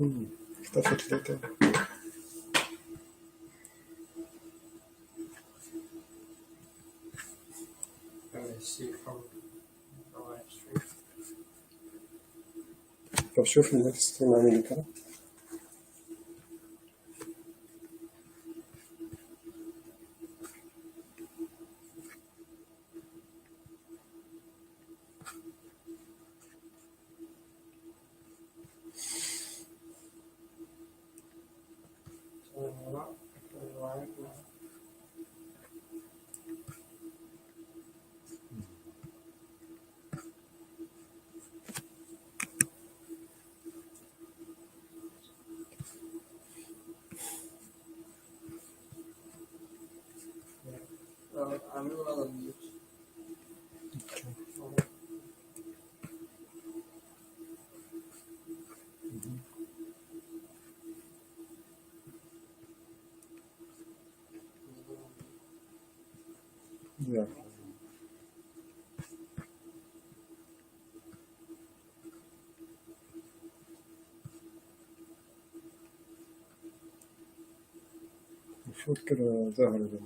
اختفت ليه تاني؟ طب شوف النت ستريم عامل ايه كده. Yeah. المفروض كده ظهر ده.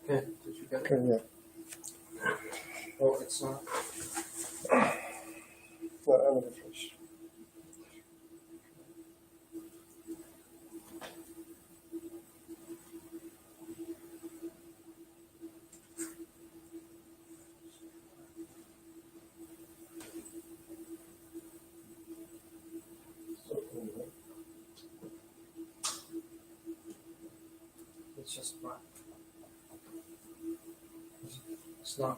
Okay, did you get it? Okay, yeah. Oh, it's not. لا أنا بفرش. It's just black. It's not.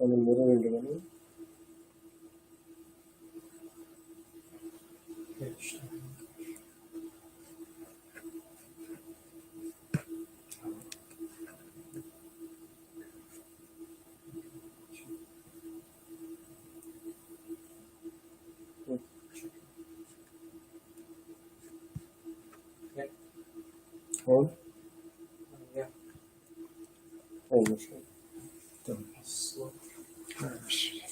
أنا المرور الجبلي. Page. هون؟ Yeah. أي مشكلة. تمام. Slow. ماشي.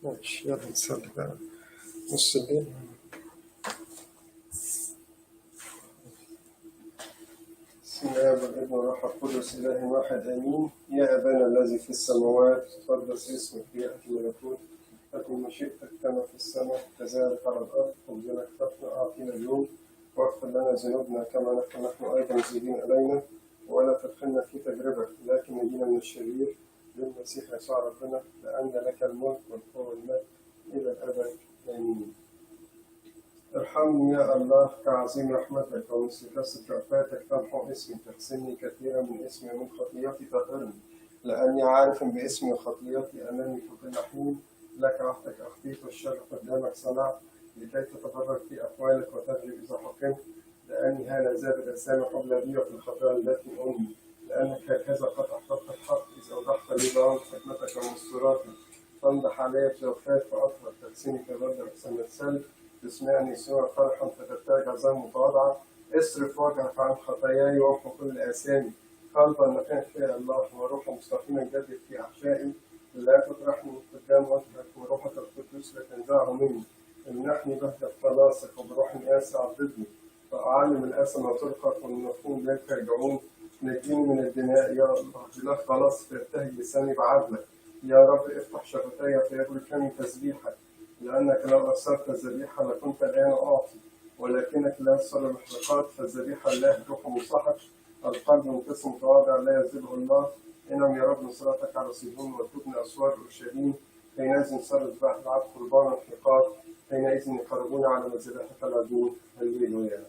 ماشي يلا نصلي بقى نص الليل. بسم الله والابن والروح القدس إله واحد آمين. يا أبانا الذي في السماوات تقدس اسمك ليأتي ملكوتك تكن مشيئتك كما في السماء كذلك على الأرض. خبزنا كفافنا أعطينا اليوم واغفر لنا ذنوبنا كما نغفر نحن أيضا مذنبين إلينا ولا تدخلنا في تجربة لكن نجينا من الشرير بالمسيح يسوع ربنا لأن لك الملك والقوة والمجد إلى الأبد آمين. ارحمني يا الله كعظيم رحمتك ومثل كثرة رأفاتك تمحو اسمي تغسلني كثيرا من اسمي ومن خطيئتي طهرني لأني عارف باسمي وخطيئتي أمامي في كل حين. لك عهدك أخطيت والشر قدامك صنعت لكي تتفرج في أقوالك وتجري إذا حكمت لأني هانذا بالأسامي قبل بي وفي الخطايا التي أمي لأنك هكذا قد أحببت الحق إذ أوضحت لي ضوء حكمتك ومستوراتك تنضح علي بزوفات فأطهر تغسلني كبرد أحسن الثلج تسمعني سوى فرحا فترتاج عظام متواضعة اصرف وجهك عن خطاياي وامحو كل آثامي قلبا نقيا في الله وروحا مستقيما جدد في أحشائي لا تطرحني قدام وجهك وروحك القدوس لا تنزعه مني امنحني بهجة خلاصك وبروح آسى عضدني فأعلم الآثم وترقق والمفهوم لا يرجعون نجيني من الدماء يا الله إله خلاص فيرتهج لساني بعدلك يا رب افتح شفتي فيبركني تسبيحك لأنك لأنك لو أثرت الذبيحة لكنت الآن أعطي، ولكنك لا تصر المحرقات، فالذبيحة الله روح مصحك، القلب منقسم متواضع لا يذله الله. إنهم يردوا صلاتك على صهيون وتبني أسوار أورشليم، حينئذ صار الذبح العبد قربانا حقات، حينئذ يقربون على مذبحك العظيم. هللويا.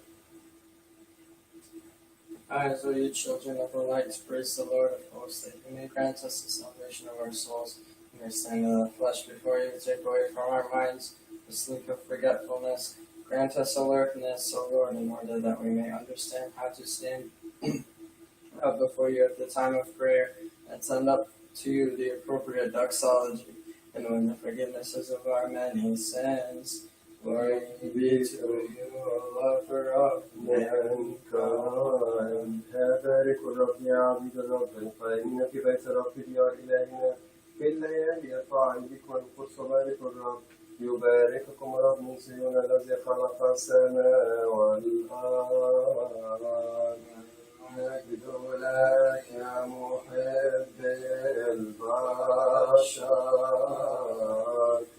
Eyes, O you children of the light, praise the Lord of hosts, that He may grant us the salvation of our souls. We may stand in the flesh before you, take away from our minds the sleep of forgetfulness. Grant us alertness, O Lord, in order that we may understand how to stand up before you at the time of prayer, and send up to you the appropriate doxology, and when the forgiveness is of our many sins. Glory be to you, O lover of mankind. بارك الرب يا عبيد الرب القائمين في بيت الرب ديار إلهنا في الليالي الطاعبك والقدس. بارك الرب يبارككم الرب من صهيون الذي خلق السماء والأرض. مجد لك يا محب البشر.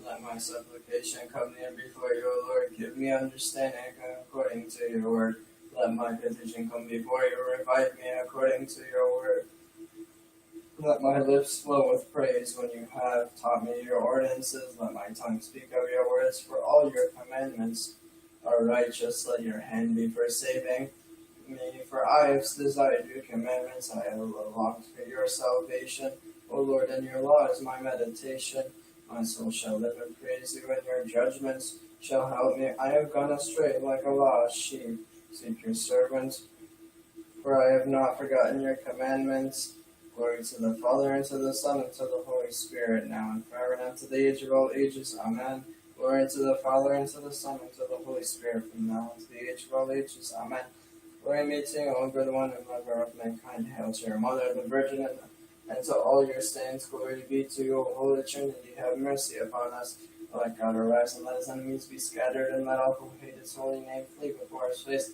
Let my supplication come near before you, O Lord. Give me understanding according to your word. Let my petition come before you. Revive me according to your word. Let my lips flow with praise when you have taught me your ordinances. Let my tongue speak of your words, for all your commandments are righteous. Let your hand be for saving me, for I have desired your commandments. I have longed for your salvation. O Lord, and your law is my meditation. My soul shall live and praise you, and your judgments shall help me. I have gone astray like a lost sheep. Seek your servant, for I have not forgotten your commandments. Glory to the Father, and to the Son, and to the Holy Spirit, now and forever, and to the age of all ages. Amen. Glory to the Father, and to the Son, and to the Holy Spirit, from now and to the age of all ages. Amen. Glory be to you, O good one and lover of mankind. Hail to your mother, the Virgin, and to all your saints. Glory be to you, O Holy Trinity. Have mercy upon us. Let God arise, and let his enemies be scattered, and let all who hate his holy name flee before his face.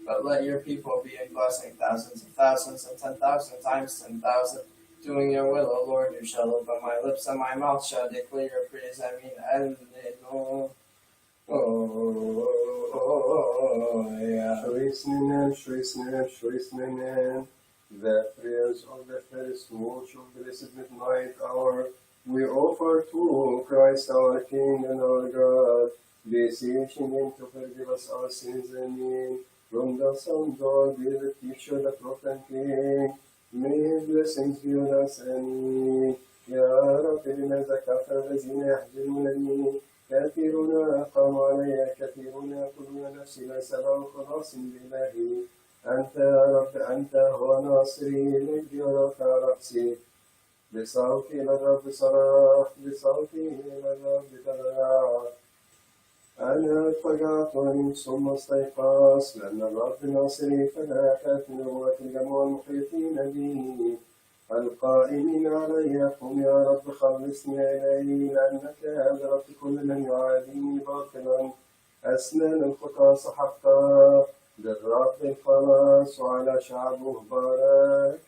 But let your people be in blessing, thousands of thousands, and 10,000 times 10,000. Doing your will, O Lord, you shall open my lips, and my mouth shall declare your praise. Shrisnenen. The prayers of the first watch of the blessed midnight hour we offer to Christ our King and our God, beseeching him to forgive us our sins and mean. From the Son, God, be the teacher, the prophet, King. May blessings be on us and me. يا رب لماذا كفر الذين يحزنونني؟ كثيرون قاموا علي، كثيرون يقولون نفسي ليس له خلاص بإلهي. أنت يا رب، أنت هو ناصري، مجدي ورفع رأسي. بصوتي إلى الرب صراخ، بصوتي إلى الرب تضرعت. أنا اضطجعت ثم استيقظت، لأن الرب ناصري فلا أخاف من قوة الجموع المحيطين بي. القائمين علي قم يا رب خلصني إليه، لأنك أدركت كل من يعاديني باطلا. أسنان الخطى سحقت، بالرب الخلاص وعلى شعبه باركت.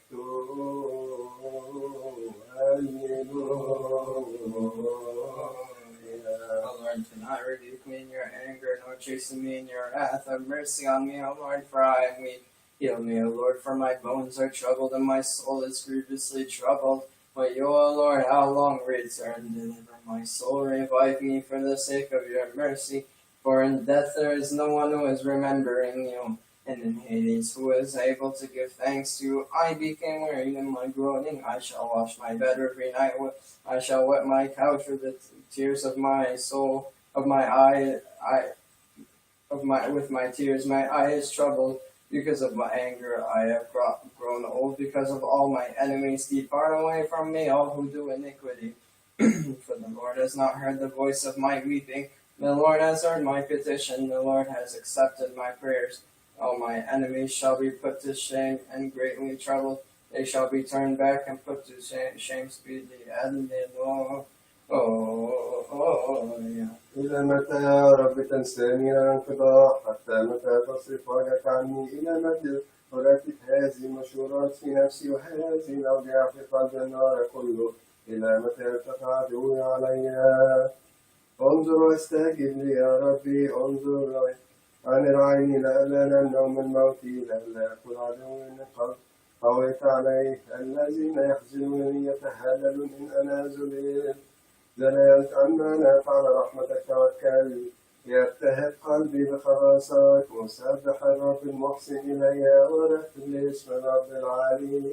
O Lord, do not rebuke me in your anger, nor chasten me in your wrath. Have mercy on me, O Lord, for I am weak. Heal me, O Lord, for my bones are troubled, and my soul is grievously troubled. But you, O Lord, how long? Return, deliver my soul, revive me for the sake of your mercy. For in death there is no one who is remembering you, and in Hades who is able to give thanks to you. I became weary in my groaning. I shall wash my bed every night. I shall wet my couch with the tears of my soul, of my eye. With my tears, my eye is troubled. Because of my anger, I have grown old. Because of all my enemies, depart away from me, all who do iniquity. For the Lord has not heard the voice of my weeping. The Lord has heard my petition. The Lord has accepted my prayers. All my enemies shall be put to shame and greatly troubled. They shall be turned back and put to shame speedily. إلى متى يا رب تنساني إلى الانقضاء؟ حتى متى تصرف وجهك عني؟ إلى متى أرتب هذه المشورات في نفسي وهذه الأوجاع في قلب النار كله؟ إلى متى ارتفع عدوي علي؟ انظر واستجب لي يا ربي انظر عن العين لئلا ننام من الموت لئلا يكون عدوي قد قويت عليه الذين يحزنونني يتهللون إن أنا زللت أما أنا فعلى رحمتك توكل يبتهج قلبي بخلاصك مسبح الرب المحسن إلي ورتب لاسم الرب العلي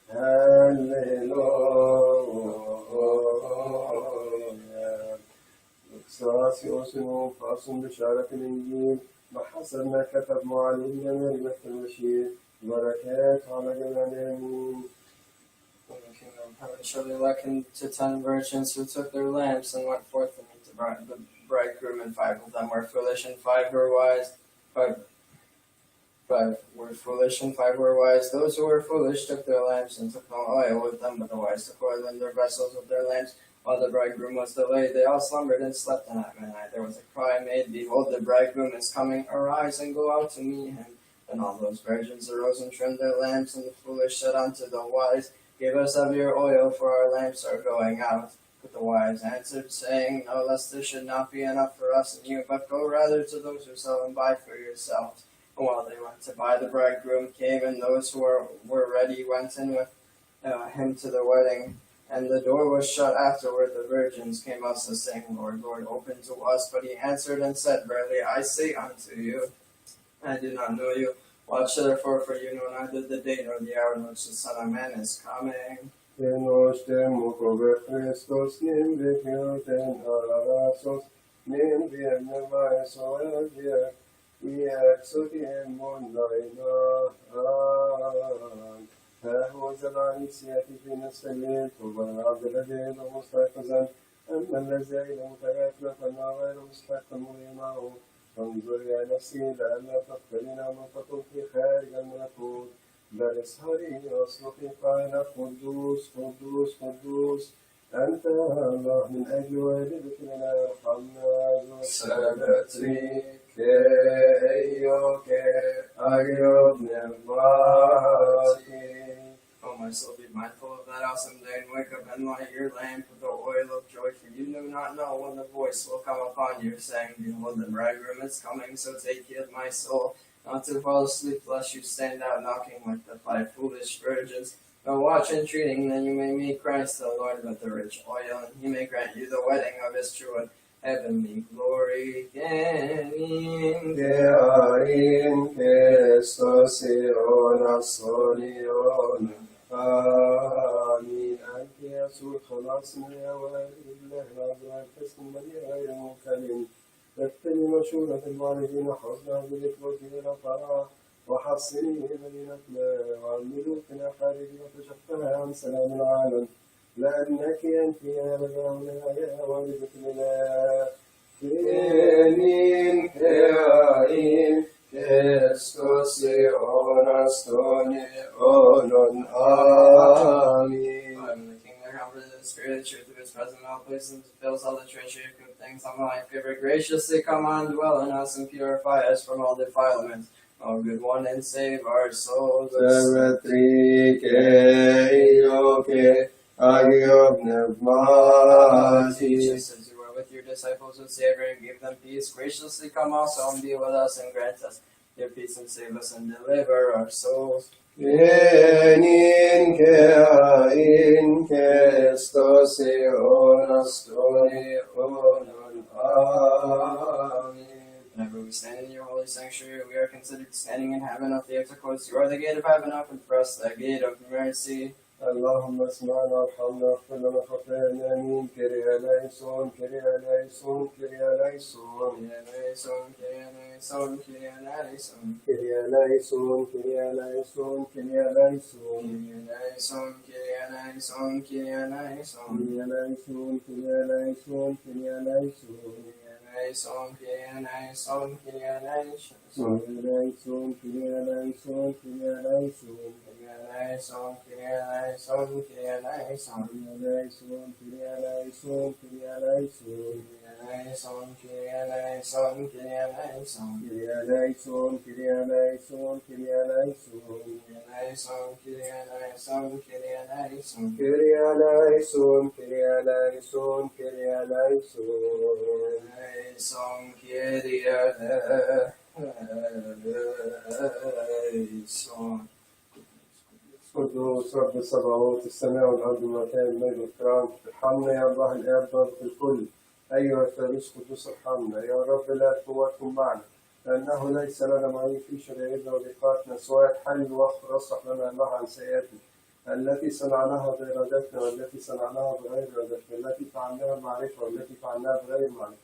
هللويا إكساسيوس فاصل بشارة الإنجيل بحسب ما كتب معلمنا مريم البشير بركات على جميع آمين. When the kingdom of heaven shall be likened to 10 virgins who took their lamps and went forth to meet the bridegroom, and 5 of them were foolish, and 5 were wise. 5 were foolish, and 5 were wise. Those who were foolish took their lamps and took no oil with them, but the wise took oil in their vessels with their lamps. While the bridegroom was delayed, they all slumbered and slept, and at midnight there was a cry made, Behold, the bridegroom is coming, arise and go out to meet him. Then all those virgins arose and trimmed their lamps, and the foolish said unto the wise, Give us of your oil, for our lamps are going out. But the wise answered, saying, No, lest there should not be enough for us and you, but go rather to those who sell and buy for yourselves. And while they went to buy, the bridegroom came, and those who were ready went in with him to the wedding. And the door was shut afterward. The virgins came also, saying, Lord, Lord, open to us. But he answered and said, Verily I say unto you, I do not know you. Watch therefore, for you know neither the day nor the hour in which the Son of Man is coming. ها هو زمان سيأتي في نفس الليل طوبى العبد الذي يدعو مستيقظا أما الذي إلى متيقظا فإنه غير مستيقظ معه فانظر يا نفسي لئلا تقتلين وما تطلقي خارج الملكوت بل اسهري واصرخي قائلا قدوس قدوس قدوس أنت الله من أجل والدك لنا ارحمنا سبتري كيوك أجيب نباتي. O my soul, be mindful of that awesome day, and wake up and light your lamp with the oil of joy, for you do not know when the voice will come upon you, saying, Behold, the bridegroom is coming, so take heed, my soul, not to fall asleep, lest you stand out knocking like the 5 foolish virgins. But watch entreating, that you may meet Christ the Lord with the rich oil, and he may grant you the wedding of his true and heavenly glory. آمين. أنت يا يسوع خلاصنا يا والد الله العذراء القسم المليء غير ممتلئ تبتلي مشورة الوالدين حزنا بالإخوة إلى طاعة وحصني مدينتنا وعن ملوكنا خارجي وتشفها عن سلام العالم لأنك أنت يا رجاؤنا يا والدة لنا كنين كائن Christus Ionastone Onon Amen. The King, the comfort of the Spirit, the truth of his presence in all places, fills all the treasury of good things on life. Giver, graciously come on, dwell in us, and purify us from all defilement. O good one, and save our souls. Jesus, as you were with your disciples with Savior, and gave them peace, graciously come also and be with us, and grant us your peace, and save us, and deliver our souls. Kenin kein Christus Ionastone Onon Amen. Whenever we stand in your holy sanctuary, we are considered standing in heaven of the extra courts. You are the gate of heaven, open for us, the gate of mercy. اللهم اسمعنا وارحمنا واغفر لنا خطايانا امين كريا ليسون كريا ليسون كريا ليسون كريا ليسون كريا ليسون كريا ليسون كريا ليسون كريا ليسون كريا ليسون كريا ليسون كريا ليسون كريا ليسون كريا ليسون كريا ليسون كريا ليسون كريا ليسون كريا ليسون Son, Kyrie, son, Kyrie, son, Kyrie eleison, Kyrie eleison, Kyrie eleison, eleison, Kyrie eleison, Kyrie eleison. Kyrie eleison, Kyrie eleison, Kyrie eleison. Kyrie eleison, Kyrie eleison, Kyrie eleison. Kyrie eleison, Kyrie eleison, Kyrie eleison. Eleison, Kyrie eleison. قدوس رب السماوات السماء والأرض وكان المجد والكرام ارحمنا يا الله الآب ضابط الكل أيها الثالوث قدوس ارحمنا يا رب لا قوتكم معنا لأنه ليس لنا معين في شرائعنا وضيقاتنا سواء حل واصلح لنا الله عن سيئاتنا التي صنعناها بإرادتنا والتي صنعناها بغير إرادتنا التي فعلناها معرفة والتي فعلناها بغير معرفة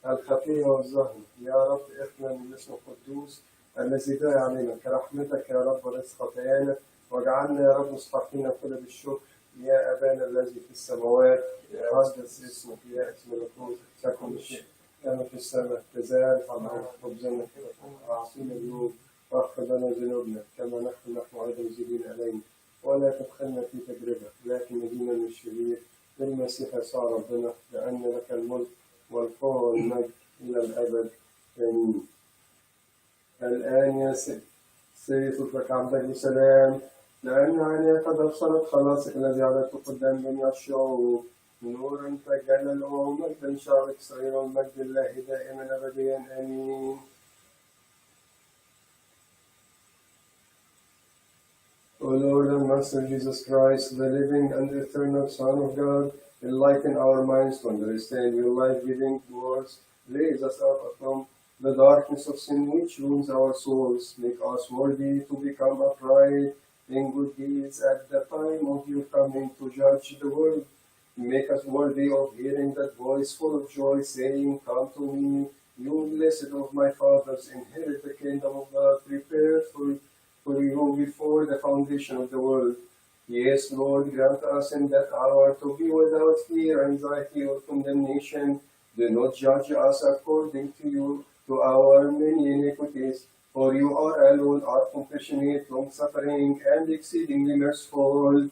الخفية والظاهرة يا رب احنا من الاسم القدوس الذي داعي علينا كرحمتك يا رب وليس خطايانا واجعلنا يا رب مستحقين كل بالشكر يا أبانا الذي في السماوات قدس اسمك يا اسم ملكوتك تكن مشيئتك كما في السماء كذلك على الأرض خبزنا أعطينا اليوم واغفر لنا ذنوبنا كما نحن أيضا مذنبين علينا ولا تدخلنا في تجربة لكن نجينا من الشرير بالمسيح يسوع ربنا لأن لك الملك والقوة والمجد إلى الأبد آمين. الآن يا سيدك عبدك بسلام لأن عينيك قد أبصرت خلاصك الذي عرضته قدام جميع الشعوب نورا تجلى الأمم مجدا شعبك إسرائيل والمجد الله دائما أبديا آمين. O Lord and Master Jesus Christ, the living and eternal Son of God, enlighten our minds to understand your life-giving words. Raise us up from the darkness of sin which ruins our souls. Make us worthy to become upright in good deeds at the time of your coming to judge the world. Make us worthy of hearing that voice full of joy saying, Come to me, you blessed of my fathers, inherit the kingdom of God prepared for you before the foundation of the world. Yes, Lord, grant us in that hour to be without fear, anxiety, or condemnation. Do not judge us according to our many iniquities, for you are alone are compassionate, long-suffering, and exceedingly merciful.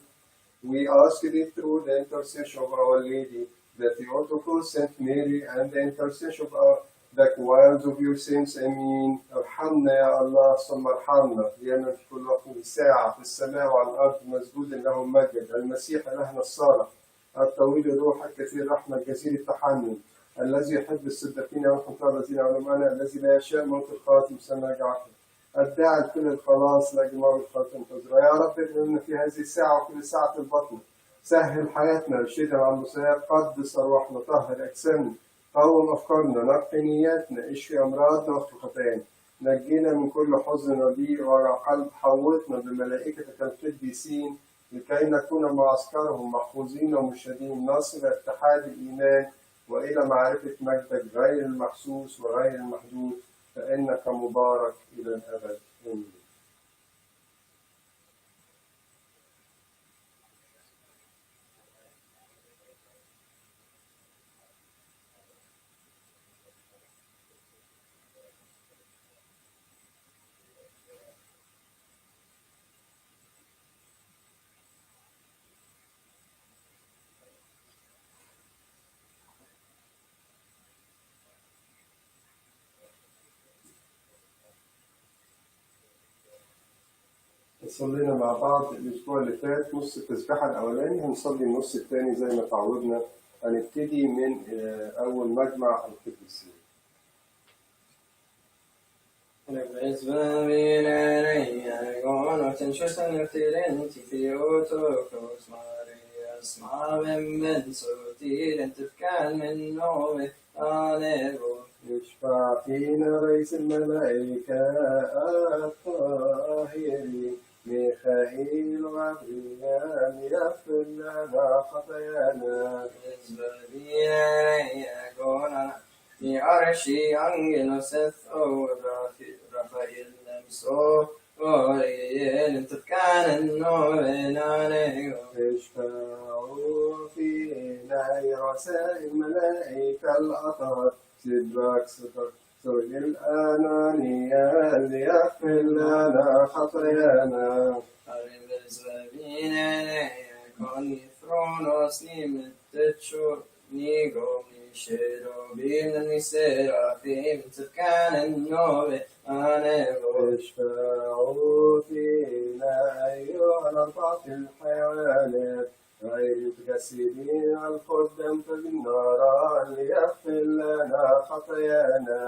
We ask thee through the intercession of Our Lady, the Theotokos, Saint Mary, and the intercession of the choirs of your saints. Amen. ارحمنا يا الله ثم ارحمنا لأن في كل وقت ساعة في السماء وعلى الأرض مسجود له مجد المسيح إلهنا الصالح الطويل الروح الكثير رحمة الجزيل التحنن الذي يحب الصديقين والخطاة الذين علمنا الذي لا يشاء موت الخاتم سنة جعفر الداعي لكل الخلاص لأجمع الخاتم تزرع يا رب إن في هذه الساعة وكل ساعة البطن سهل حياتنا ارشدنا عن المسير قدس أرواحنا طهر أجسامنا قوم أفكارنا نقي نياتنا اشفي أمراضنا واغفر خطايانا نجينا من كل حزن رديء ورع قلب حوطنا بملائكتك القديسين لكي نكون معسكرهم محفوظين ومشهدين نصل إلى اتحاد الإيمان وإلى معرفة مجدك غير المحسوس وغير المحدود فإنك مبارك إلى الأبد آمين. صلينا مع بعض الأسبوع اللي فات نص التسبيحة الأولاني هنصلي النص الثاني زي ما تعودنا هنبتدي من أول مجمع القديسين. اشفع فينا رئيس الملائكة الطاهرين ميخائيل وغبريال يغفر لنا خطايانا. Ni arshi angeloset och Rafael Lemso Oriel Turkanen Novenane. اشفعوا فينا رسائل الملائكة الأطهار سدراك سرج الأنانية ليغفر لنا خطايانا. Con i thronos ni mettecho ni gomi shero من السرافيم تبكان النوم أنبو اشفعوا فينا أيها الأربعة الحيوانات غير متجسدين على القدم في النار ليغفر لنا خطايانا.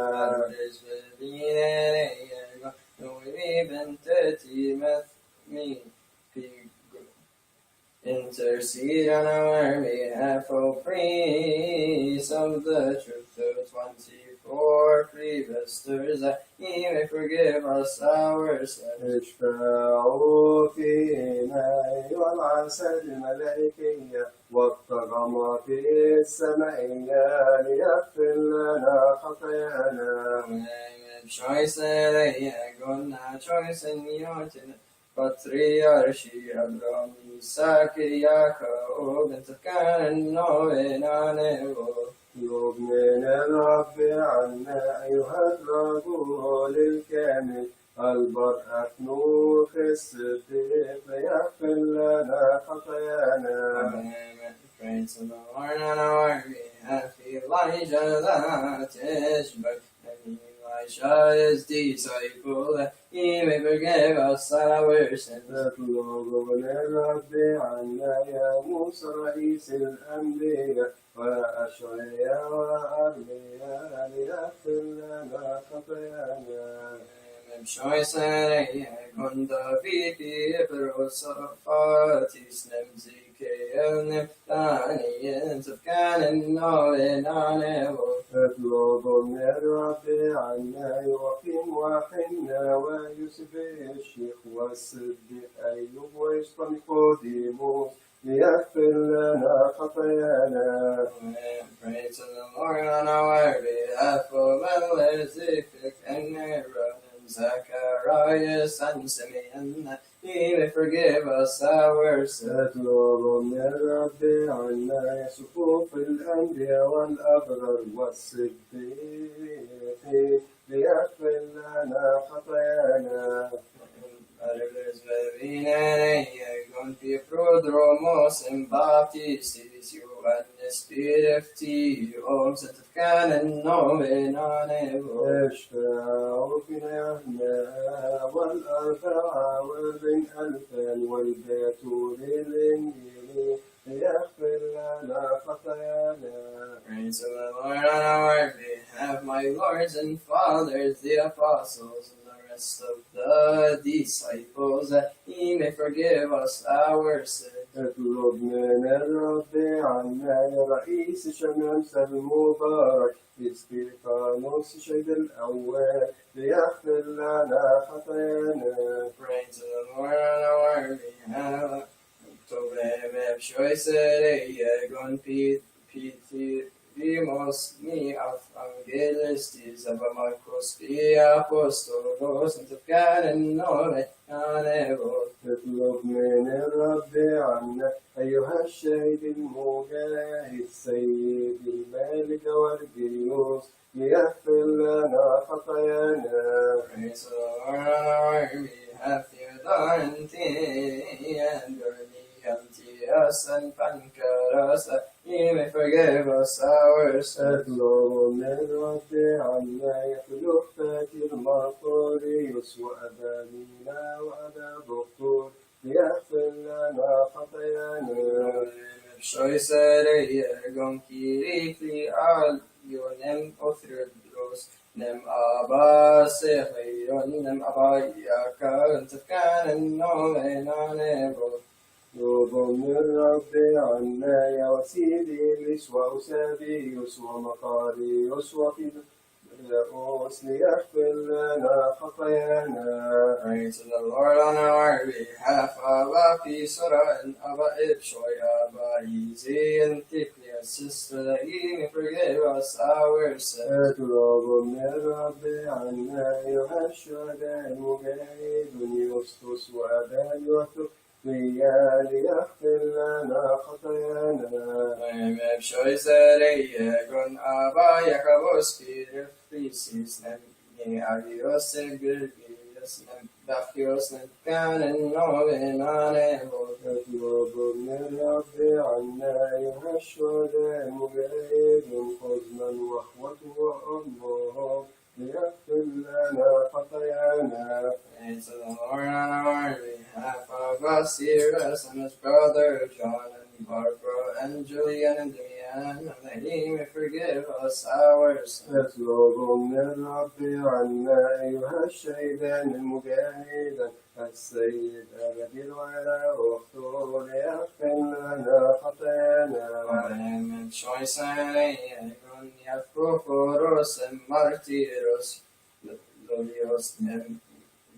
Intercede on our behalf, O priest of the truth of 24 prevestors, that he may forgive us our sins. اشفعوا فينا أيها العسل الملائكية والطغمة السمائية ليغفر لنا خطايانا. Choice in Yotin, Patriarchi Abraham, Isaac, Jacob, and Tafkan, Noe, Nanevo. اطلب من الرب عنا أيها الرجل الكامل البر أخنوخ الصديق ليغفر لنا خطايانا. Praise the Lord on our behalf, Elijah the Tishbite, and Elisha his disciple, that he may forgive us our sins. اطلب من الرب عنا يا موسى رئيس الأنبياء وأشعياء وأرمياء ليغفر لنا خطايانا. Choice on the VP Prosofatis Nemzike Danians of Canon Noe Nanevo. اطلب من الرب عنا يوقيم وحنا ويوسف الشيخ والصديق أيوب ويسطا نيقوديموس ليغفر لنا خطايانا. Praise the Lord on our behalf, O Melchizedek and Aaron and Zacharias and Simeon, that he may forgive us our sins. اطلب من الرب عنا صفوف الأنبياء والأبرار والصديقين ليغفر لنا خطايانا. Gonti prodromos and baptistis Ioannis Pirefti om Setfkanen nomen anevo. اشفعوا فينا والأربعة والبن ألفا والبيتول الإنجيل ليغفر لنا خطايانا. Praise the Lord on our behalf, my lords and fathers, the apostles, and the rest of the disciples, that he may forgive us our sins. اطلب من الرب عنا يا رئيس شمس المبارك استيفانوس شهيد الأول ليغفر لنا خطايانا. Praise the Lord on our behalf. Tobeb Shoisere Gon Pitimos ni Evangelistis Abamarcos Pia Apostolos and Tafkan Nore Anevo. اطلب من الرب عنا أيها الشهيد المجاهد سيد الملك والجيوس ليغفر لنا خطايانا. Praise the Lord on our behalf, Theodore and Antiochus and Pancharas, that he may forgive us our sins. اطلب من الرب عنا يخلق فاكر ماركوريوس وأبا مينا وأبا بطور ليغفر لنا خطايانا. Shoisere Gon Kirikli Al Yonem Othridros Nem Abba Sehiron Nem Abba Yaka and Tafkan Nomen Anevo. اطلب من الرب عنا يا وسيليس وأوسابيوس ومقاريوس وفيلؤوس ليغفر لنا خطايانا. Praise the Lord on our behalf, Abba Pisora and Abba Ipshoi, Abba Easy and Tichnia's sister, that he may forgive us our sins. اطلب من الرب عنا أيها الشهداء المجاهدون يوسطس وأبان يوثق ليغفر لنا خطايانا. Shoisere Gon Abba Yakavos Pirephysis, Nem Agios and Gilgios, Nem Dachios and Canon Noven Anevo. اطلب من الرب عنا أيها الشهداء مجاهد حزنا وأخوته وأمه ليغفر لنا خطايانا. Pray to the Lord on our behalf of Cyrus and his brother John and Barbara and Julian and Deanne, that he may forgive us our sins. اطلب من الرب عنا أيها الشهيدان المجاهدان السيد أبدي الولاء واختار ليغفر لنا خطايانا. Amen. Choice and Yakoporos and Martyros, Lodios nem.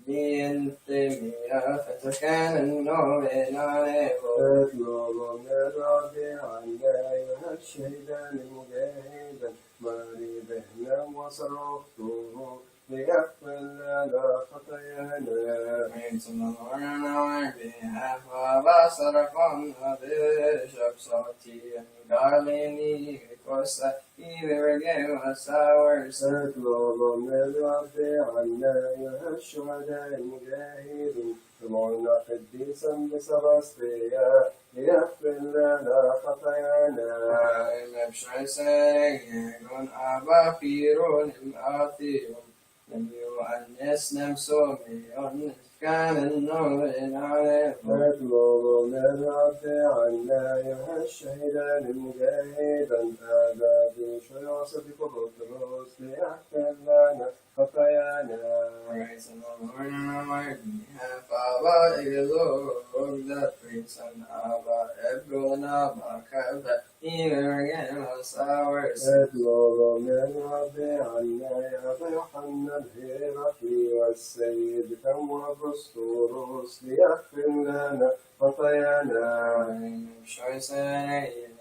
Niente mia fetacan nove nanevo. اطلب من الرب عنا أيها الشهيدان المجاهدان مريضهنا وصرخته ليغفر لنا خطايانا. Pray to the Lord on our behalf of us that are from the bishops of T and Galilee, because that he may forgive us our sins. اطلب من الرب عنا أيها الشهداء المجاهدين طلعنا قديسا بسباسطيا ليغفر لنا خطايانا. I'm sure saying, on Abba Piron and Athion, and you and Nesnem so me on Canon no in our اطلب من الرب عنا أيها الشهيدان المجاهدان آبابي شيوخ بطرس ليغفر لنا خطايانا. Praise the Lord on our behalf, Abba Elog, the Prince and Abba Ebro and Abba Kavda, he may forgive us our sins. اطلب من الرب عنا يا أبا يوحنا الهيرقي والسيد كم وبسطورس ليغفر لنا خطايانا. I'm sure saying,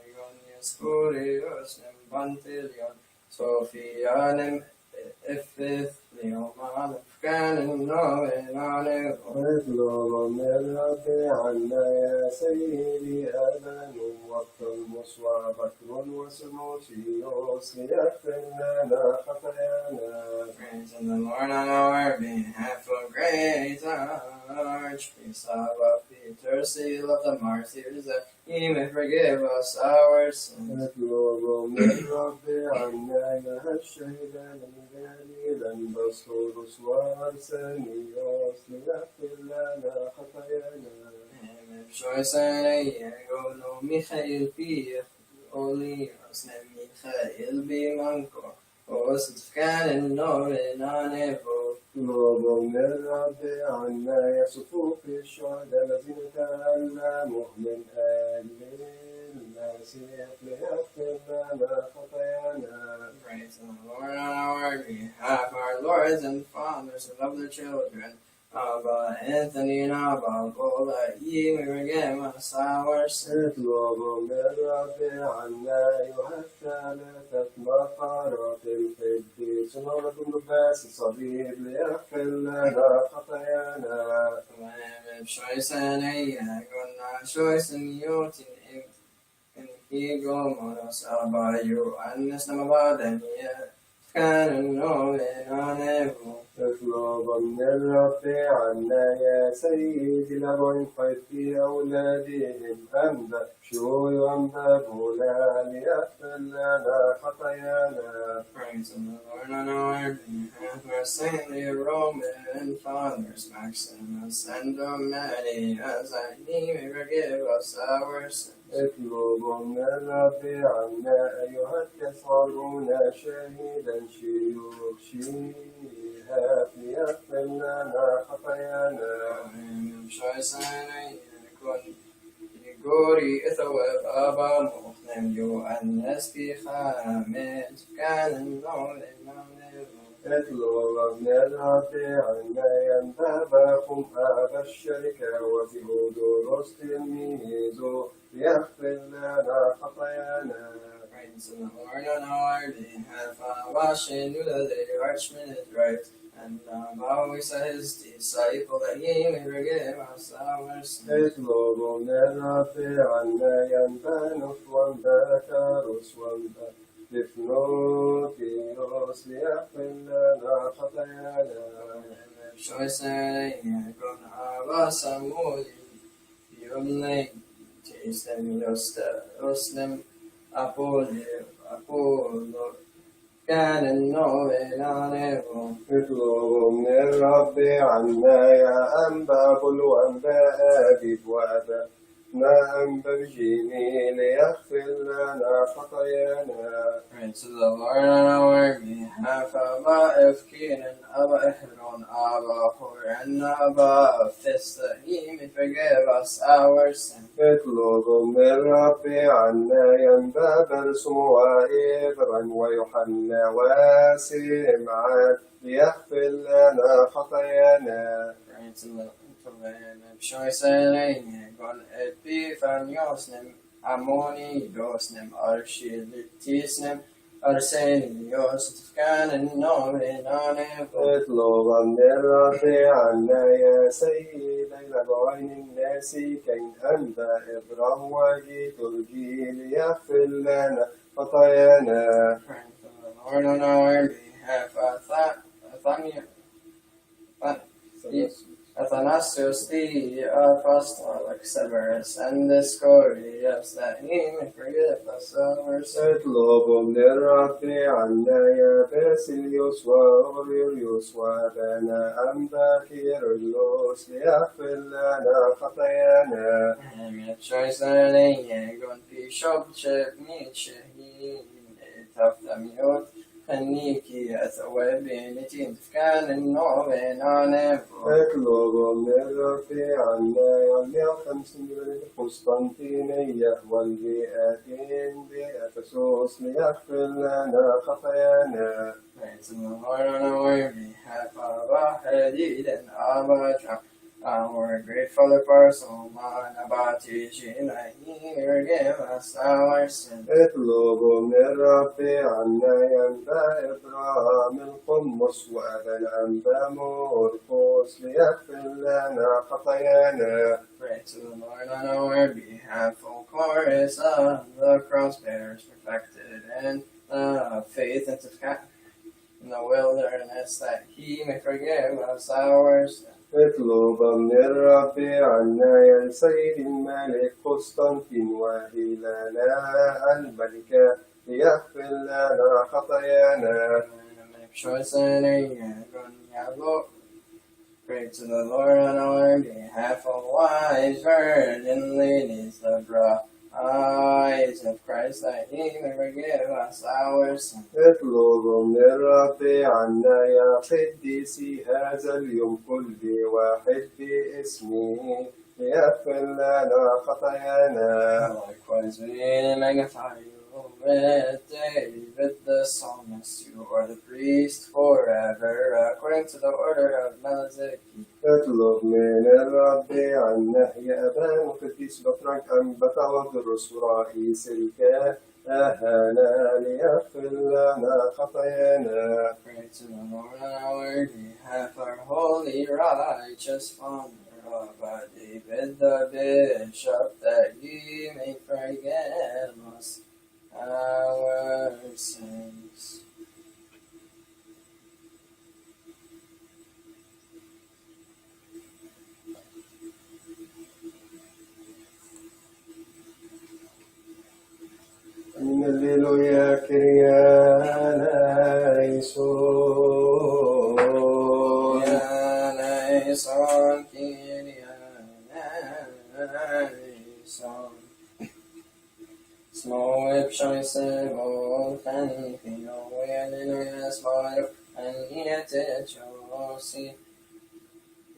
Spurios and Bantilion, Sophianem, Ifith, Leoman, Canon, no, and on it. اطلب من الرب عنا يا سيدي آدم والطلمس وبكر وسموسيوس ليغفر لنا خطايانا. Praise the Lord on our behalf, O great Archpriest of Peter, seal of the martyrs, that he may forgive us our sins. اطلب من الرب عنا يا الشهيدان المجاهدين بسطورس وارسنيوس ليغفر لنا خطايانا. Choice and go no Michael P. Olios, Michael B. Manco, Os Canon, no, and on evo. اطلب من الرب عنا يا صفوف الشهداء الذين تألموا من أجل المسيح ليغفر لنا خطايانا. Praise the Lord on our behalf, our lords and fathers who love their children, Abba Anthony and Abba Paul, that ye may forgive us our sins. اطلب من الرب عنا أيها الثلاثة مقارات القديس نورة النباس الصليب ليغفر لنا خطايانا. Choice and choice and yotin in Higo Monos Abba you and Nesnamabadan, Canon, no, and on evo. اطلب من الرب عنا يا سيدي لغن في أولادهم أنبا شوي وأنبا بولا ليغفر لنا خطايانا. Praise the Lord on our behalf, our saintly Roman fathers, Maximus and Domitius, that he may forgive us our sins. اطلب من الرب عنا أيها التسعرون شهيدا شيوخ شيهات ليغفر لنا خطايانا. Choice and Gori Ithaweb Abba Mochnem you and Nespi Chamet Canon no اطلب من الرب عنا ينبابكم أبا الشركة وثيودوروس تلميذه ليغفر لنا خطايانا. Praise the Lord on our behalf, washing you the archminute right, and always his disciple that he may forgive us our sins. اطلب من الرب عنا ينبانوس وانباكاروس وانباكفنوتيوس ليغفر لنا خطايانا. Choice and con Abba Samuel, Kumne, Tistem, Usnem, Apollo, كان نوم اطلبوا من الرب عنا يا أنباب الوأنباء ببوابة ما أنبا بجميل يغفر لنا خطايانا. Pray to the Lord on our behalf, Abba Efkin, Abba Ehron, Abba Hor, and Abba Fist, that he may forgive us our sins. اطلبوا من الرب عنا يا أنباب السموة إبرا ويوحنا وسمعان ليغفر لنا خطايانا. Pray to the Lamb of choice and Gon Epifaniosnem, Ammoniosnem, Archilitisnem, Arsenios, Canon, Nomen, اطلبا من الرب عنا يا سيدي لبعين الناس كي أنت إبرام وجيت الجيل يغفر لنا خطايانا. Praying to the Lord on our behalf, Athanasius the Apostolic Severus and the Scorius, that he may forgive us our sins. اطلبوا من الرب عنا يا باسيليوس وأوريليوس وبنا أنبا كيرلس ليغفر لنا خطايانا. And your choice and Gon Bishop Nietzsche, he Taftamiot. Niki أثوابين كان النوم نعم. اطلبوا من الرب عنا يا 150 بلد قسطنطينية والبيئتين بأفسوس ليغفر لنا خطايانا. Pray to the Lord on our behalf, Abba Hadid and Abba Jah, our great Father Parsoman, Abba Tishin, forgive us our sins. اطلبوا من الرب عنا ينبا إبراهيم القمص وأبا الأنبا مرقس ليغفر لنا خطايانا. Pray to the Lord on our behalf, O chorus of the cross bearers perfected in the faith and in the wilderness, that he may forgive us our sins. اطلبا من الرب عنا يا سيد الملك قسطنطين وهيلانا الملكة ليغفر لنا خطايانا. Pray to the Lord on our behalf, O wise virgin ladies, the eyes of Christ, that he may forgive us our sins. اطلبوا من الرب عنا يا قديسي هذا اليوم كل واحد باسمه ليغفر لنا خطايانا. Likewise, we magnify you with David the psalmist. You are the priest forever, according to the order of Melchizedek. اطلب من الرب عنا يا أبان قديس بطرك أنبت ودرس رئيس الكهنة ليغفر لنا خطايانا. Pray to the Lord on our behalf, our holy, righteous Father, Abba David the bishop, that he may forgive us our sins. هللويا كرياليسون. Kyrieleison, Kyrieleison. Små uppsjöjse vålfen, Kyrieleison, små uppsjöjse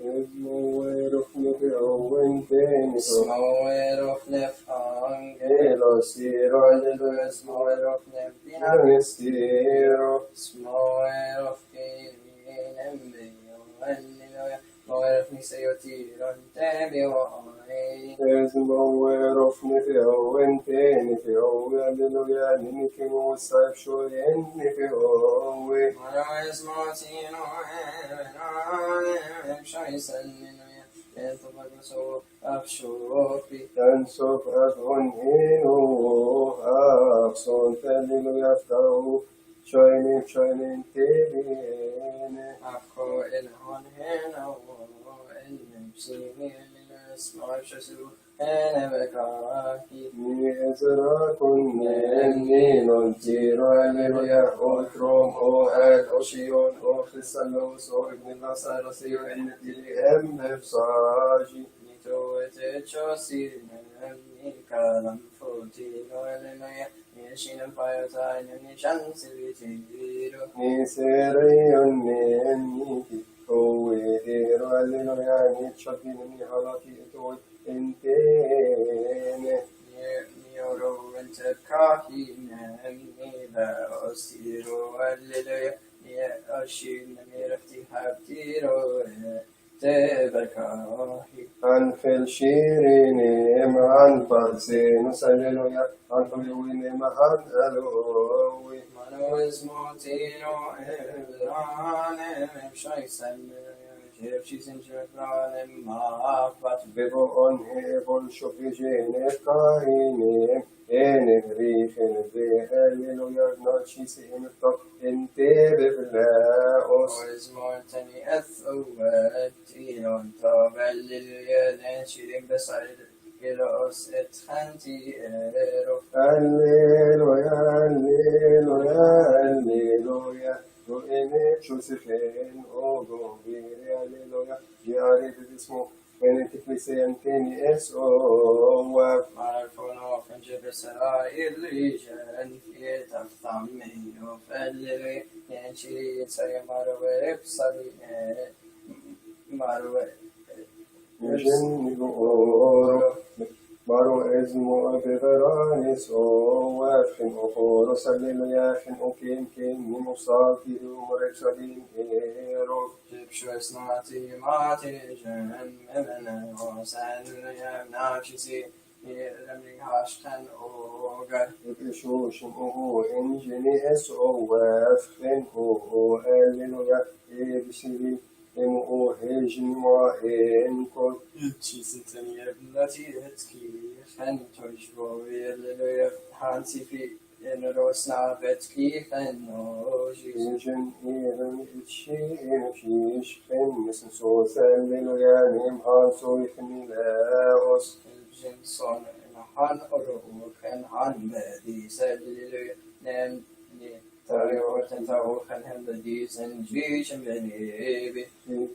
ورفن بأول تاني små uppsjöjse إلى سيران små uppsjöjse نستيرو små ورفن بأول تاني في أول هللويا نيكي موسى شوين في أول تنسف أفعن هينو أفصن هللويا فتاو شوين تبين اسمع شسو أنا بكاهي Ni ezra kunne ni non tiro alleluia o trom o el o shion o christalos o ibn nasaros io en tili em efsaji. Nito et chosi ni kalam foti no alleluia ni shinam payota ni chansi vitiro Ni serei ni o ero alleluia ni chapin ni halaki to intene. Nioro interkahi ni la osiro alleluia ni ashin ni rafti habtiro te bakahi عن فلشيرين عن برزين سللويا عن حلوين عن ألوي Mano esmotino ebrane shaisen Jefchisen jefrane mapat ببؤن هيبون شوفيجين كاينين إن ريخن بهللويا ناتشيس إمتق إنتي ببلاؤس Esmotani ethuetinon tabellil shirin beside Ilos et hanti ero هللويا هللويا هللويا وإني شوسفين أوضو بيري هللويا جاري باسمه من تكليسين تاني اس او Marfono fungere sarà il rigen fieta fammino fellere nienci sai marove psali marove يجنب أورو مارو إزمو بغرانيس أو وافن أورو سليل يافن أوكين كين نمصاكي ومرسلين إيرو Gypsius nati mati gen emene osan yamnachisi Lemring hashkan ogar يبشوشن أو إنجني اس أو وافن أو هللويا إبسلي إمو هيجن ما إنكو Chisintani ebnati etki fen tojbo Alleluia hansi fi Enrosna vetki fen ojis يجن إيرن إتشي إنشيش فين مسن سوس هللويا نيم هانسو يخني لاوس Jimson han oro ken han di Alleluia nem ni tari orten ta oken hem di sen jichem benebi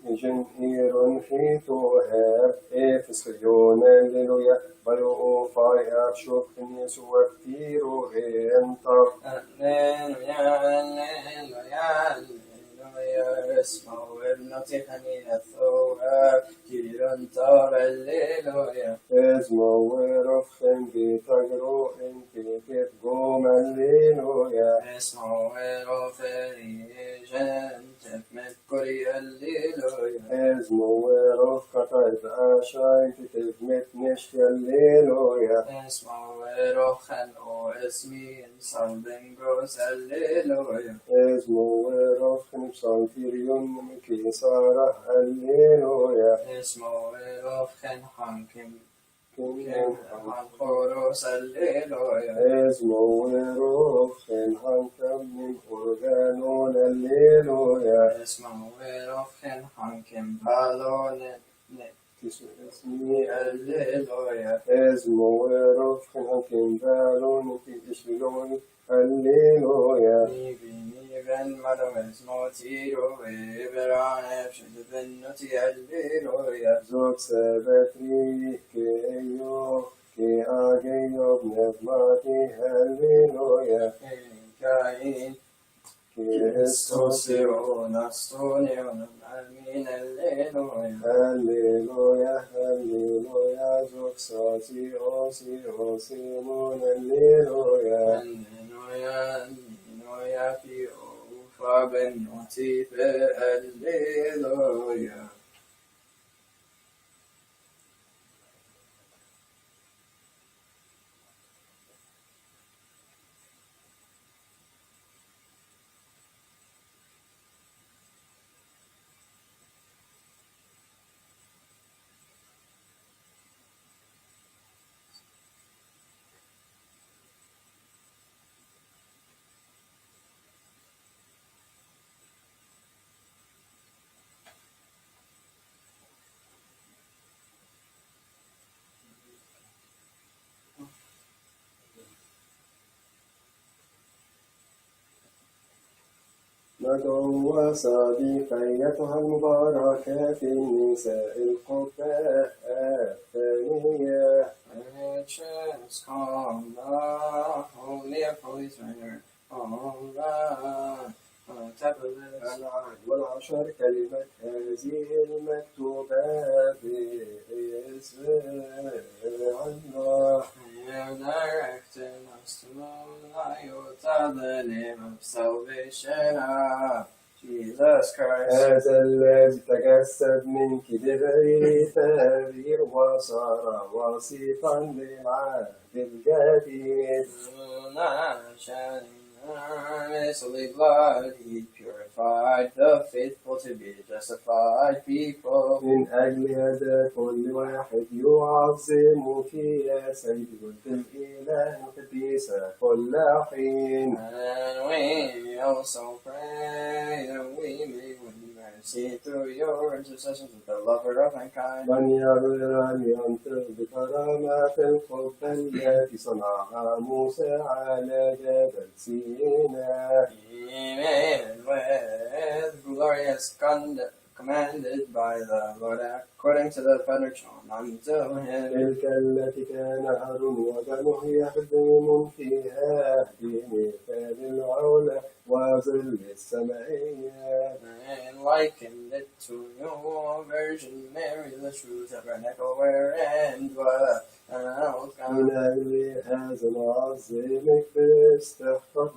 يجن إيرن فيتو هاب إفس خيون هللويا بلو فاي أبشوف يسوع كتيرو إنتر اسمعوا ابنتي خنين الثواب تيران تار الليلويا اسمه ورفخن بتجرو إنتي تقوم الليلويا اسمعوا رفري جنت مكري الليلويا اسمه ورفخن عشان تتفمت نشت الليلويا اسمعوا رخن واسمي صلبنجوس الليلويا اسمه ورفخن بصنفيريون مكيسارة الليلويا اسمعوا رخن حنكم كنين حنقروس الليلويا اسمه ورفخن هنكم من أورغانون الليلويا اسمعوا رخن حنكم بالون اسمي الليلويا اسمه ورفخن هنكم بالون في إشلون الليلويا Niven madomes motiro Eberan efshed benoti alleluia زوج سبتري كيو كي آجيو بنفماتي هللويا Kain كي Estosiron astonion Amin alleluia هللويا هللويا زوج ساتي أوسي أوسي مون هللويا Alleluia Alleluia Pi ufa benoti fe alleluia ندعو صديق أيتها المباركة في النساء القباء الثانية. Riches come the holy of holies reigner. والعشر كلمة هذه المكتوبة باسم الله. You directed us to the name of salvation of Jesus Christ. هذا الذي تجسد من كبري تغيير وصار وسيطا للعهد الجديد. Mercifully blood, he purified the faithful to be justified people. من أجل هذا كل واحد يعظمك يا سيد الإله القديس كل حين. And we also pray that we may win mercy through your intercession with the lover of mankind. من يرى أن ينطق بكرامات القبة التي صنعها موسى على جبل سيناء. Amen. With glorious conduct commanded by the Lord according to the pattern shown unto him. تلك التي كان هارون وبنوه يخدمون فيها بمثال العلا وظل السمائية. And likened it to your Virgin Mary, the true tabernacle wherein dwelt من أجل هذا نعظمك باستحقاق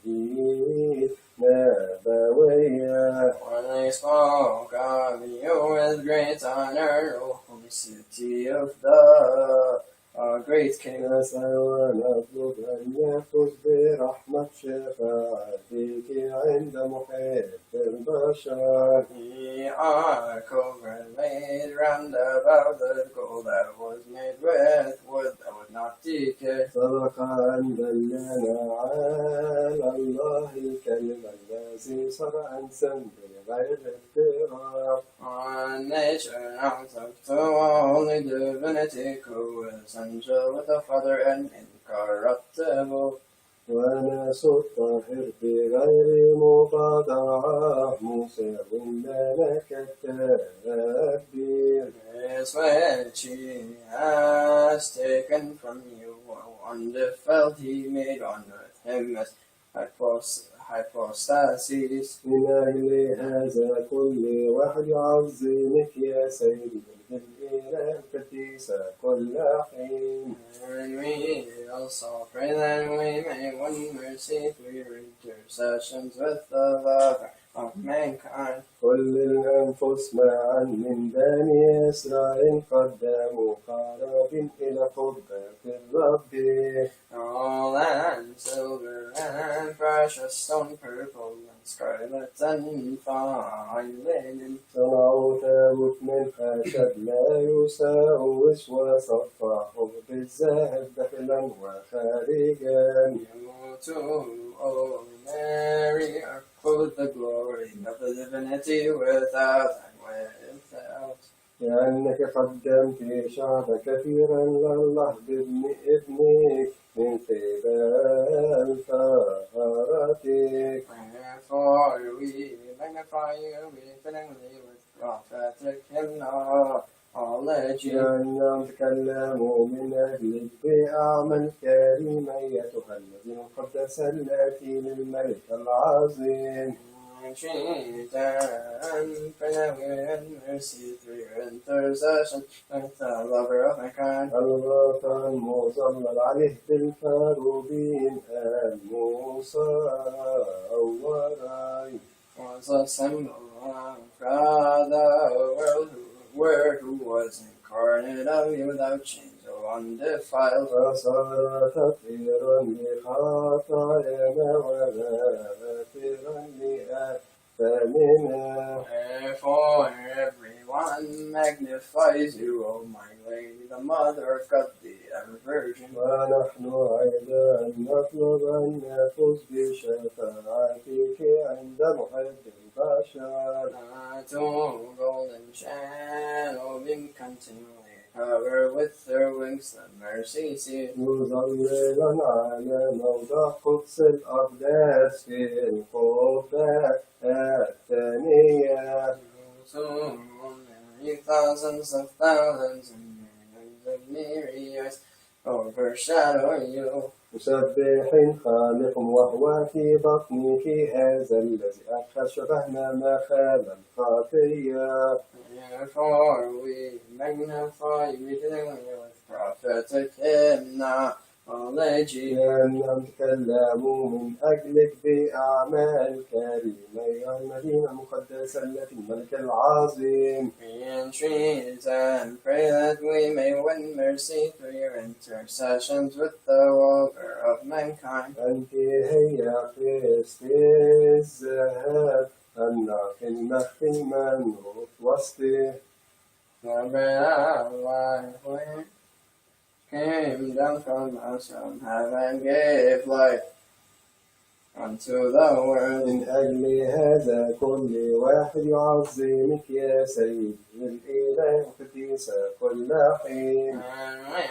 بتماجيد نبوية. When they spoke of you with great honor, O holy city of the great King. نسأل ونطلب أن يفوز برحمة شفاعتك عند محب البشر. The ark overlaid round about the gold that was made with wood that would not decay. سبق أن دلنا على الله الكلمة الذي صار أنسا بغير اضطراب. On nature now took to only divinity, who is essential with the Father and incorruptible. وناس الطاهر بغير مبادرة مساو لنا كالتدبير. This which he has taken from you, undefiled he made on earth him as hypostasis. من أجل هذا كل واحد يعظمك يا سيدي الإله القديس كل حين. And we also pray that we may win mercy through your intercessions with the lover of mankind. كل الأنفس معا من بني إسرائيل قدموا قرابين إلى قبة الرب. All and silver and precious stone, purple and scarlet and fine linen. صنعوا تابوت من خشب لا يساوس وصفحوا بالذهب داخلا وخارجا. You too, O Mary, are clothed the glory of the divinity without and without. لأنك قدمت شعب كثيرا لله بابن ابنك من قبل طهارتك. Wherefore we magnify you befittingly with prophetic hymn knowledge. لأنهم تكلموا من أجلك بأعمال كريمة أيتها الذين قدس التي للملك العظيم. Entreat and pray with mercy through your intercession with the lover of mankind. الغطاء المظلل عليه بالكروبين المصورين. Was a symbol of God, the Word who was incarnate of you without change or undefiled. فصار تطهيرا لخطايانا وغافرا لآثامنا. Therefore everyone magnifies you, O my Lady, the Mother of God, the ever Virgin. ونحن أيضا نطلب أن نفوز بشفاعتك عند محب البشر. To golden channel being continually covered with their wings, the mercy seat. مظللا على موضع قدس الأقداس في القدس الصحبة الثانية. Thousands of thousands and millions of myriads overshadow you. مسبح خالق وهو في بطنك هذا الذي أخذ شبهنا مخال الخطية. Therefore we magnify you with prophetic hymnology. لأنهم تكلموا من أجلك بأعمال كريمة أيها المدينة المقدسة التي الملك العظيم. We entreat and pray that we may win mercy through your intercessions with the welfare of mankind. أنت هي قسط الذهب النقي المخفي المنوط وسطه. The bread of life came down from us from heaven, gave life unto the world. من أجل هذا كل واحد يعظمك يا سيد الإله القديس كل حين. And we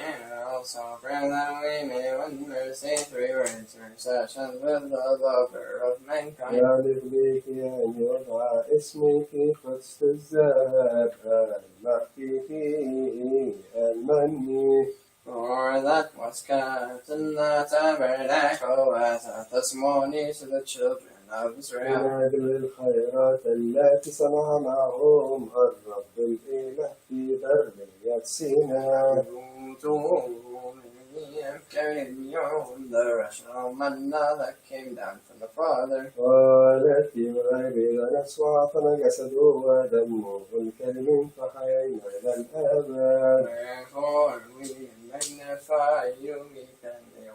also pray that we may win mercy through your intercessions with the lover of mankind. يليق بك أن يدعى اسمك قدس الذهب المخفي فيه المني. For that was kept in the tabernacle as a testimony to the children of Israel. من أجل الخيرات التي صنع معهم الرب الإله في برية سيناء. The rational manna that came down from the Father. قالت في غير نسوع فنجسد ودمه الكلم فحيينا إلى الأبد. Therefore we magnify you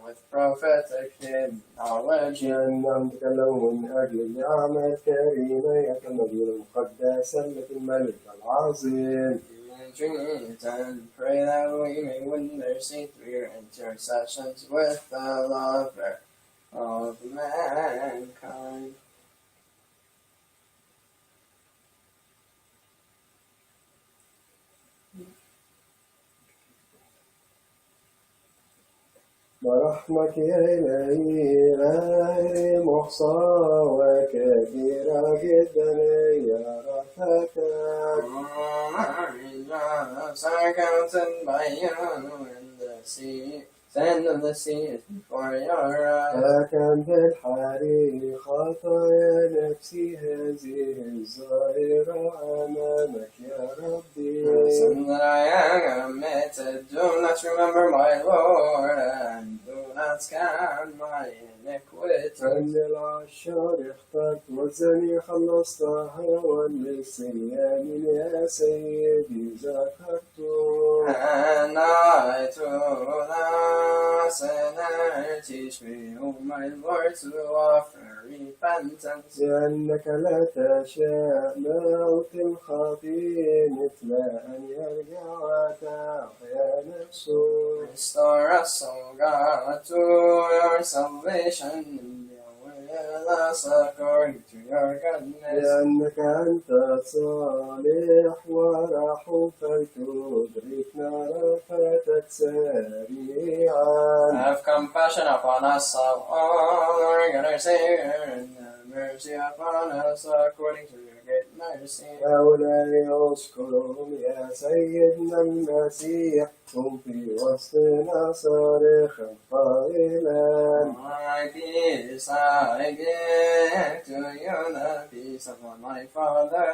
with prophetic knowledge. لأنهم تكلموا من أجل الأعمال الكريمة أيها المدينة المقدسة التي الملك العظيم. And pray that we may win mercy through your intercessions with the lover of mankind. برحمك يا إلهي غير محصى وكثيرة جدا يا رحمتك. Are counted by you in the sea. Sand of the sea is before your eyes. فكم بالحري خطايا نفسي هذه الظاهرة أمامك يا ربي. Sin that I am committed, do not remember my Lord, and do not scan my iniquity. عند العشار اخترت والزني خلصتها والسيان يا سيدي ذكرته. And I to the sinner teach me, O my Lord, to offer repentance. لأنك لا تشاء موت الخطيئ مثل أن يرجع وتحيا نفسه. Restore us, O God, to your salvation, and with us according to your goodness. لأنك أنت صالح ورحوم فتدركنا رأفتك سريعا. Have compassion upon us, O Lord, God our Savior, and have mercy upon us according to your great mercy. هؤلاء أشكرهم يا سيدنا المسيح هم في وسطنا صارخا قائلا. My peace I give to you, the peace of my Father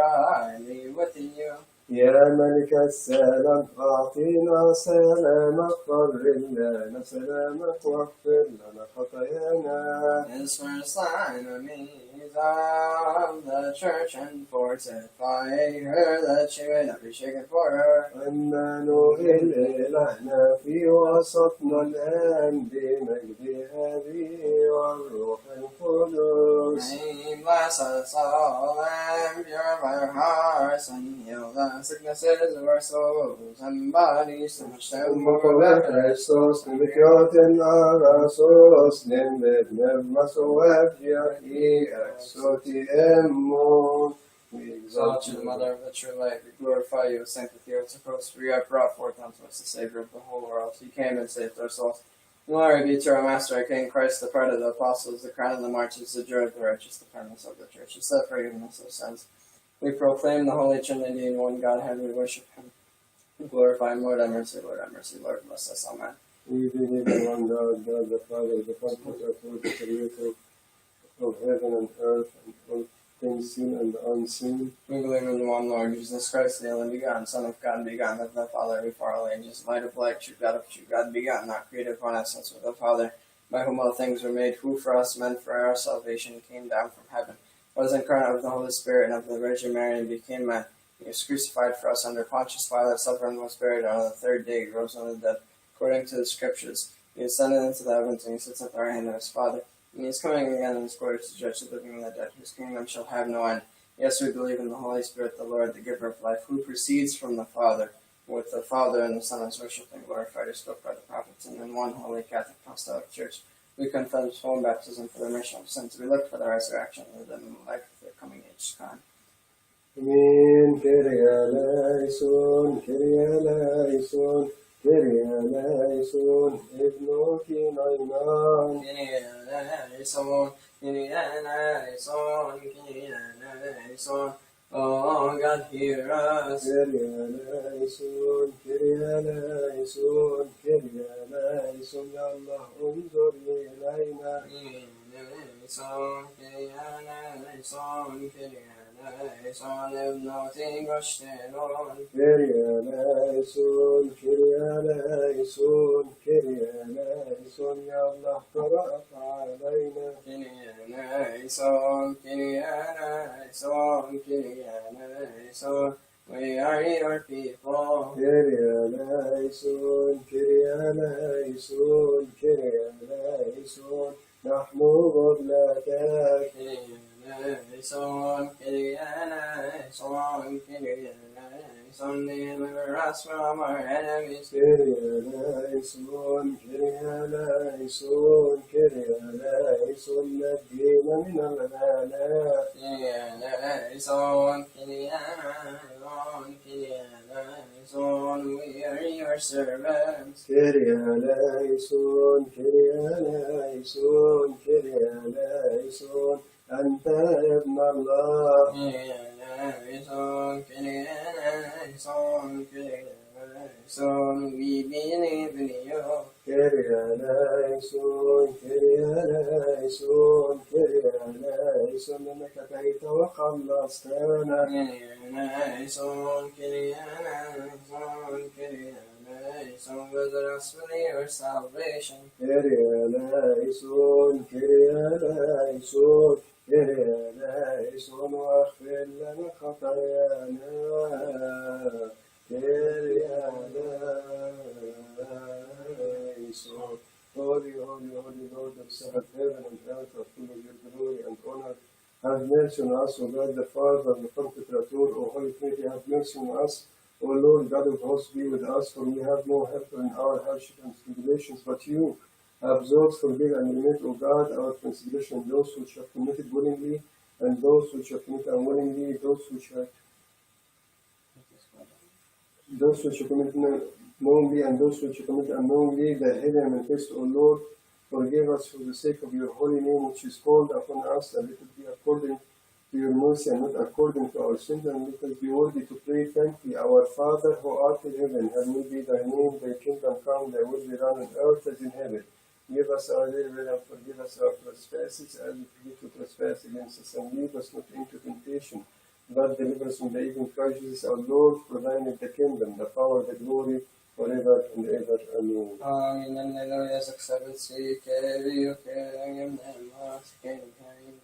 I leave with you. يا ملك السلام أعطينا سلامك قرر لنا سلامك واغفر لنا خطايانا. His first sign of me is of the church, and fortify her that she may not be shaken for her. أن نوهل إلهنا في وسطنا الآن بمجد أبي والروح القدس. May he bless us all and purify our hearts and heal the sicknesses of our souls and bodies, to which them المقوى Kristus نمكيوتن أغاسوس نمبد مسوات يحيي أكسوتي أمون. We exalt you, the Mother of the true light. We glorify you, Saint Theotokos, for you have brought forth unto us the Savior of the whole world. He came and saved our souls. Glory be to our Master, our King, Christ, the part of the apostles, the crown of the martyrs, the joy of the righteous, the firmness of the church, the forgiveness of sins. We proclaim the Holy Trinity in one Godhead. We worship Him. We glorify Him. Lord, have mercy. Lord, have mercy. Lord, bless us. Amen. We believe in one God, God the Father, the Comforter, the Creator of heaven and earth, and all things seen and unseen. We believe in one Lord Jesus Christ, the only begotten Son of God, begotten of the Father before all ages, light of light, true God of true God, begotten, not created, one essence with the Father, by whom all things were made, who for us men for our salvation came down from heaven, was incarnate of the Holy Spirit and of the Virgin Mary, and became man. He was crucified for us under Pontius Pilate, suffered and was buried, and on the third day he rose from the dead, according to the Scriptures. He ascended into the heavens, and he sits at the right hand of his Father. And he is coming again in his glory to judge the living and the dead, whose kingdom shall have no end. Yes, we believe in the Holy Spirit, the Lord, the giver of life, who proceeds from the Father, with the Father and the Son is worshipped and glorified, as spoke by the prophets, and in one holy Catholic Apostolic Church. We confess full baptism for the remission of sins. We look for the resurrection of the dead and the life of the coming age to come. Amen. Kyrie eleison, Kyrie eleison, Kyrie eleison, Evnoki Naiman. Kyrie eleison, Kyrie eleison, Kyrie eleison. Oh God, hear us. Kyrie eleison, Kyrie eleison, Kyrie eleison, Ya Allah, unzur ilayna. Kyrie eleison, Kyrie eleison, Kyrie eleison, Evnoti Goshtelon. Kyrie eleison, Kyrie eleison, Kyrie eleison, Ya Allah, قرأت علينا. Kyrie eleison, Kyrie eleison, Kyrie eleison. We are your people. Kyrie eleison, Kyrie eleison, Kyrie eleison, نحن قبلتك. Kyrie eleison, Kyrie eleison, Kyrie eleison. Deliver us from our enemies. Kyrie eleison, Kyrie eleison, Kyrie eleison, نجينا من الغلاء. Kyrie eleison, Kyrie eleison, Kyrie eleison. We are your servants. Kyrie eleison, Kyrie eleison, Kyrie eleison, أنت ابن الله. Kyrie eleison, Kyrie eleison, Kyrie eleison. We believe in you. Kyrie eleison, Kyrie eleison, Kyrie eleison, إنك أتيت وخلصتنا. Kyrie eleison, Kyrie eleison, Kyrie eleison. Visit us with your salvation. Kyrie eleison, Kyrie eleison, Kyrie eleison, واغفر لنا خطايانا. Kyrie eleison. Holy, holy, holy Lord of seventh heaven and earth, are full of your glory and honor. Have mercy on us, O God the Father, the Comforter, O Holy Trinity, have mercy on us. O Lord God of hosts, be with us, for we have no helper in our hardship and tribulations but you. Absorb, forgive, and remit, O God, our transgression, those which have committed willingly, and those which have committed unwillingly, those which have committed knowingly, and those which have committed unknowingly, the hidden and manifest, O Lord, forgive us for the sake of your holy name, which is called upon us, and let it be according to your mercy and not according to our sins, and let us be worthy to pray thankfully. Our Father, who art in heaven, hallowed be thy name, thy kingdom come, thy will be done on earth as in heaven. Give us our daily bread and forgive us our trespasses, as we forgive who trespass against us, and lead us not into temptation, but deliver us from the evil. Christ Jesus our Lord, for thine is the kingdom, the power, the glory, forever and ever. Amen. Amen. Alleluia. Successively, Kyrie, Kyrie,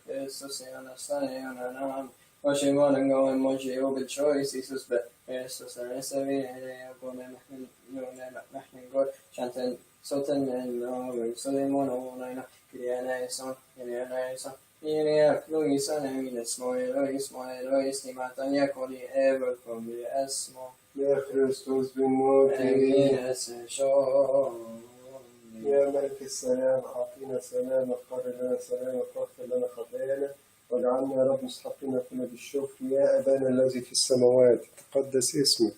Christus, Anastasiana, Moshimon and go and Moshi over choice, Jesus, but Jesus, the rest of it, and go and go, chanting, Sultan and Solomon, Nina, Kyrianaison, Kyrianaison, Kyria, Luisa, and Elois, Timatania, Koli, ever from the Esmo. يا كريستوس بالموت يا ملك السلام أعطينا سلامك، قرر لنا سلامك، واغفر لنا خطايانا، واجعلنا يا رب مستحقين كل بالشكر. يا أبانا الذي في السماوات، تقدس اسمك،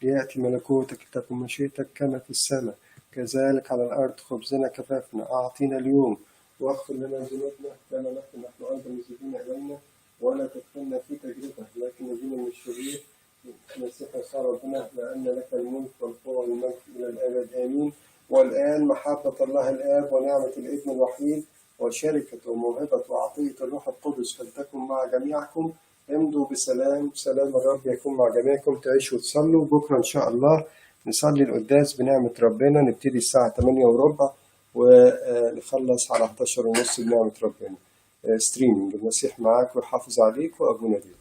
ليأتي ملكوتك، لتكن مشيئتك كما في السماء كذلك على الأرض خبزنا كفافنا أعطينا اليوم، واغفر لنا ذنوبنا كما نغفر نحن أيضا المذنبين إلينا، ولا تدخلنا في تجربة لكن نجينا من الشرير. المسيح يسوع ربنا، لأن لك الملك والقوة والمجد إلى الأبد آمين. والآن محبة الله الآب ونعمة الابن الوحيد وشركة وموهبة وعطية الروح القدس فلتكن مع جميعكم. امضوا بسلام، سلام الرب يكون مع جميعكم. تعيشوا وتصلوا. بكرة إن شاء الله نصلي القداس بنعمة ربنا، نبتدي الساعة 8:15 ونخلص على 11:30 بنعمة ربنا. ستريمينج. المسيح معاك ويحافظ عليك وأبونا بيك.